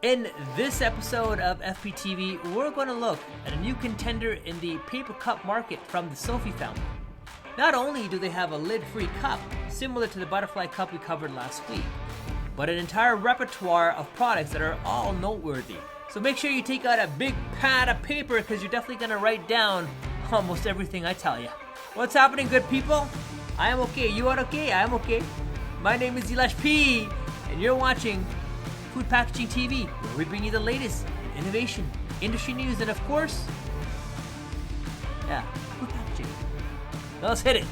In this episode of FPTV, we're going to look at a new contender in the paper cup market from the SOFi family. Not only do they have a lid-free cup, similar to the butterfly cup we covered last week, but an entire repertoire of products that are all noteworthy. So make sure you take out a big pad of paper because you're definitely going to write down almost everything I tell you. What's happening, good people? I am okay. You are okay? I am okay. My name is Elash P, and you're watching Food Packaging TV, where we bring you the latest in innovation, industry news, and of course, food packaging. Now let's hit it.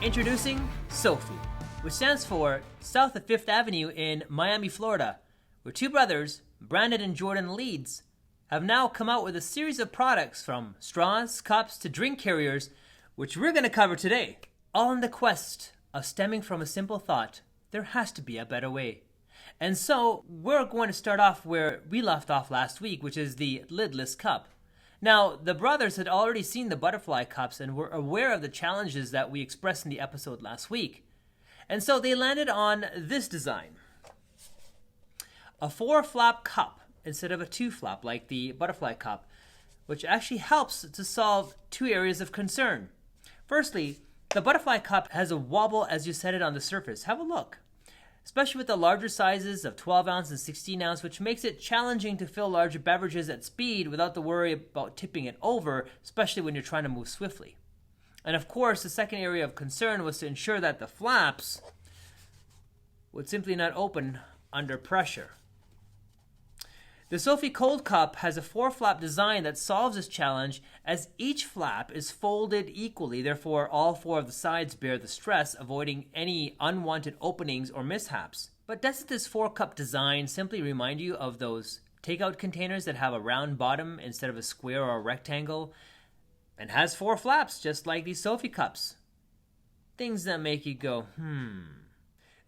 Introducing SOFi, which stands for South of 5th Avenue in Miami, Florida, where two brothers, Brandon and Jordan Leeds, have now come out with a series of products from straws, cups, to drink carriers, which we're going to cover today, all in the quest of stemming from a simple thought: there has to be a better way. And so we're going to start off where we left off last week, which is the Lidless Cup. Now, the brothers had already seen the butterfly cups and were aware of the challenges that we expressed in the episode last week. And so they landed on this design: a 4-flap cup instead of a 2-flap like the butterfly cup, which actually helps to solve two areas of concern. Firstly, the butterfly cup has a wobble as you set it on the surface. Have a look. Especially with the larger sizes of 12 ounce and 16 ounce, which makes it challenging to fill larger beverages at speed without the worry about tipping it over, especially when you're trying to move swiftly. And of course, the second area of concern was to ensure that the flaps would simply not open under pressure. The SOFi Cold Cup has a 4-flap design that solves this challenge, as each flap is folded equally. Therefore, all 4 of the sides bear the stress, avoiding any unwanted openings or mishaps. But doesn't this 4-cup design simply remind you of those takeout containers that have a round bottom instead of a square or a rectangle, and has 4 flaps just like these SOFi cups? Things that make you go,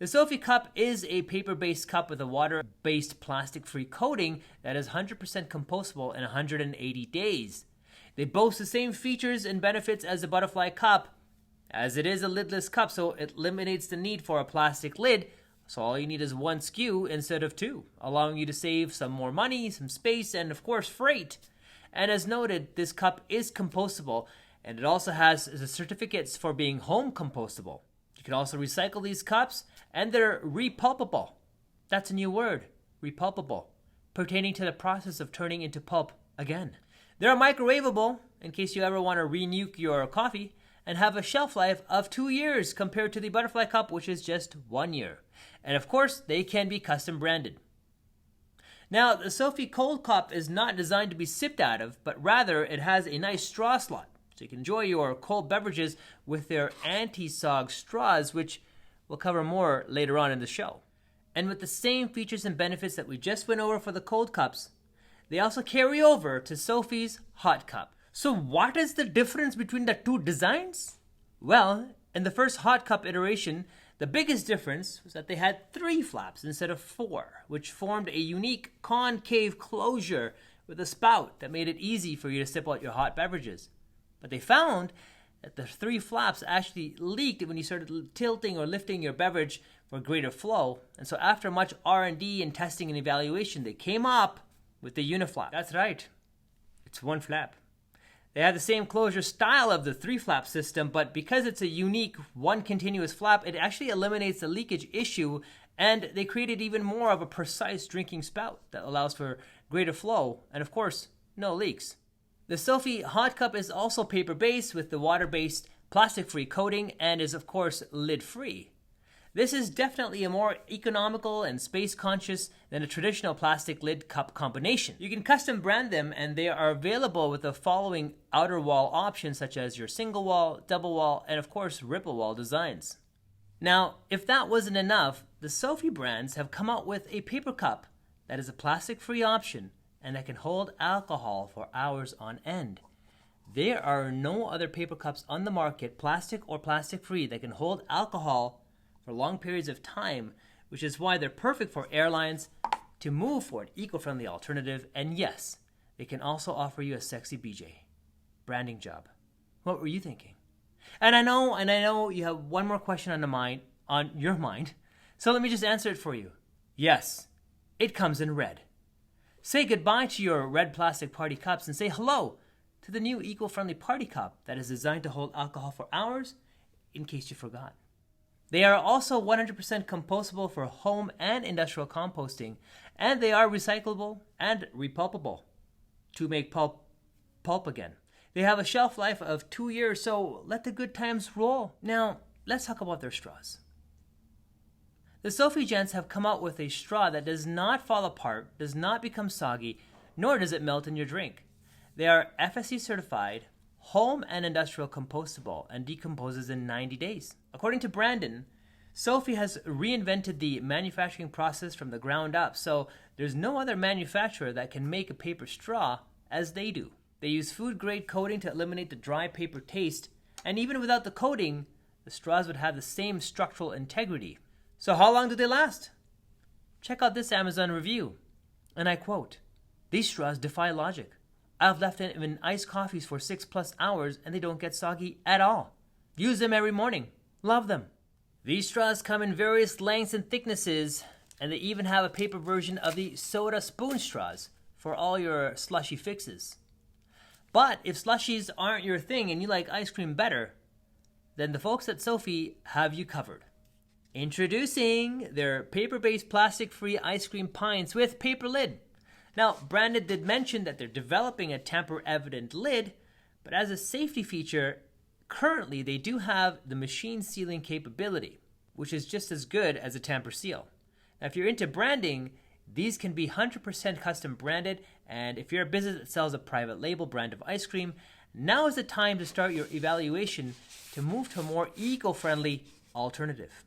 The SOFi Cup is a paper-based cup with a water-based plastic-free coating that is 100% compostable in 180 days. They boast the same features and benefits as the butterfly cup, as it is a lidless cup, so it eliminates the need for a plastic lid, so all you need is 1 SKU instead of 2, allowing you to save some more money, some space, and of course freight. And as noted, this cup is compostable, and it also has the certificates for being home compostable. You can also recycle these cups, and they're repulpable. That's a new word, repulpable, pertaining to the process of turning into pulp again. They're microwavable, in case you ever want to re-nuke your coffee, and have a shelf life of 2 years compared to the butterfly cup, which is just 1 year. And of course, they can be custom branded. Now, the SOFi Cold Cup is not designed to be sipped out of, but rather it has a nice straw slot, so you can enjoy your cold beverages with their AntiSOG straws, which we'll cover more later on in the show. And with the same features and benefits that we just went over for the cold cups, they also carry over to SOFi's hot cup. So what is the difference between the two designs? Well, in the first hot cup iteration, the biggest difference was that they had 3 flaps instead of 4, which formed a unique concave closure with a spout that made it easy for you to sip out your hot beverages. But they found that the 3 flaps actually leaked when you started tilting or lifting your beverage for greater flow. And so after much R&D and testing and evaluation, they came up with the uniflap. That's right. It's 1 flap. They have the same closure style of the 3-flap system, but because it's a unique 1 continuous flap, it actually eliminates the leakage issue, and they created even more of a precise drinking spout that allows for greater flow and, of course, no leaks. The SOFi Hot Cup is also paper-based with the water-based plastic-free coating and is, of course, lid-free. This is definitely a more economical and space-conscious than a traditional plastic lid cup combination. You can custom brand them, and they are available with the following outer wall options, such as your single wall, double wall, and of course, ripple wall designs. Now, if that wasn't enough, the SOFi brands have come out with a paper cup that is a plastic-free option and that can hold alcohol for hours on end. There are no other paper cups on the market, plastic or plastic-free, that can hold alcohol for long periods of time, which is why they're perfect for airlines to move for an eco-friendly alternative. And yes, they can also offer you a sexy BJ. Branding job. What were you thinking? And I know you have one more question on your mind. So let me just answer it for you. Yes, it comes in red. Say goodbye to your red plastic party cups and say hello to the new eco-friendly party cup that is designed to hold alcohol for hours, in case you forgot. They are also 100% compostable for home and industrial composting, and they are recyclable and repulpable to make pulp again. They have a shelf life of 2 years, so let the good times roll. Now, let's talk about their straws. The SOFi gents have come out with a straw that does not fall apart, does not become soggy, nor does it melt in your drink. They are FSC certified, home and industrial compostable, and decomposes in 90 days. According to Brandon, SOFi has reinvented the manufacturing process from the ground up, so there's no other manufacturer that can make a paper straw as they do. They use food-grade coating to eliminate the dry paper taste, and even without the coating, the straws would have the same structural integrity. So how long do they last? Check out this Amazon review, and I quote, "These straws defy logic. I've left them in iced coffees for 6+ hours and they don't get soggy at all. Use them every morning. Love them." These straws come in various lengths and thicknesses, and they even have a paper version of the soda spoon straws for all your slushy fixes. But if slushies aren't your thing and you like ice cream better, then the folks at SOFi have you covered. Introducing their paper-based plastic-free ice cream pints with paper lid. Now, Brandon did mention that they're developing a tamper-evident lid, but as a safety feature, currently they do have the machine sealing capability, which is just as good as a tamper seal. Now, if you're into branding, these can be 100% custom branded, and if you're a business that sells a private label brand of ice cream, now is the time to start your evaluation to move to a more eco-friendly alternative.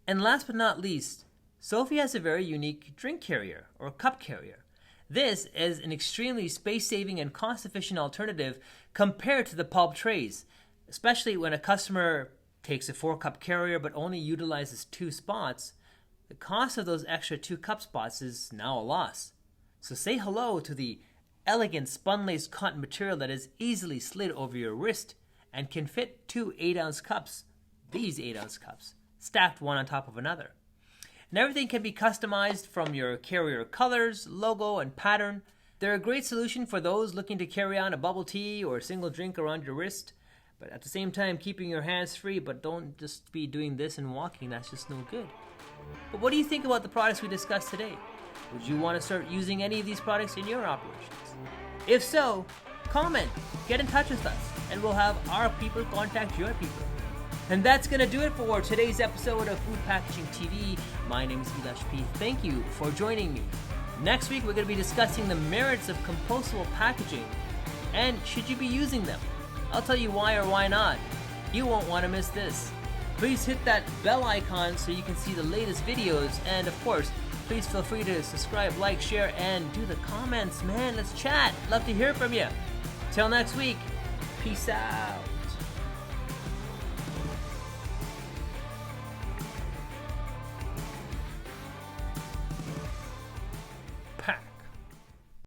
And last but not least, SOFi has a very unique drink carrier or cup carrier. This is an extremely space-saving and cost-efficient alternative compared to the pulp trays, especially when a customer takes a 4-cup carrier but only utilizes 2 spots. The cost of those extra 2 cup spots is now a loss. So say hello to the elegant spun-lace cotton material that is easily slid over your wrist and can fit 2 8-ounce cups, these 8-ounce cups, stacked one on top of another. And everything can be customized from your carrier colors, logo, and pattern. They're a great solution for those looking to carry on a bubble tea or a single drink around your wrist, but at the same time keeping your hands free, but don't just be doing this and walking, that's just no good. But what do you think about the products we discussed today? Would you want to start using any of these products in your operations? If so, comment, get in touch with us, and we'll have our people contact your people. And that's going to do it for today's episode of Food Packaging TV. My name is Ilash P. Thank you for joining me. Next week, we're going to be discussing the merits of compostable packaging and should you be using them. I'll tell you why or why not. You won't want to miss this. Please hit that bell icon so you can see the latest videos. And of course, please feel free to subscribe, like, share, and do the comments, man. Let's chat. Love to hear from you. Till next week. Peace out.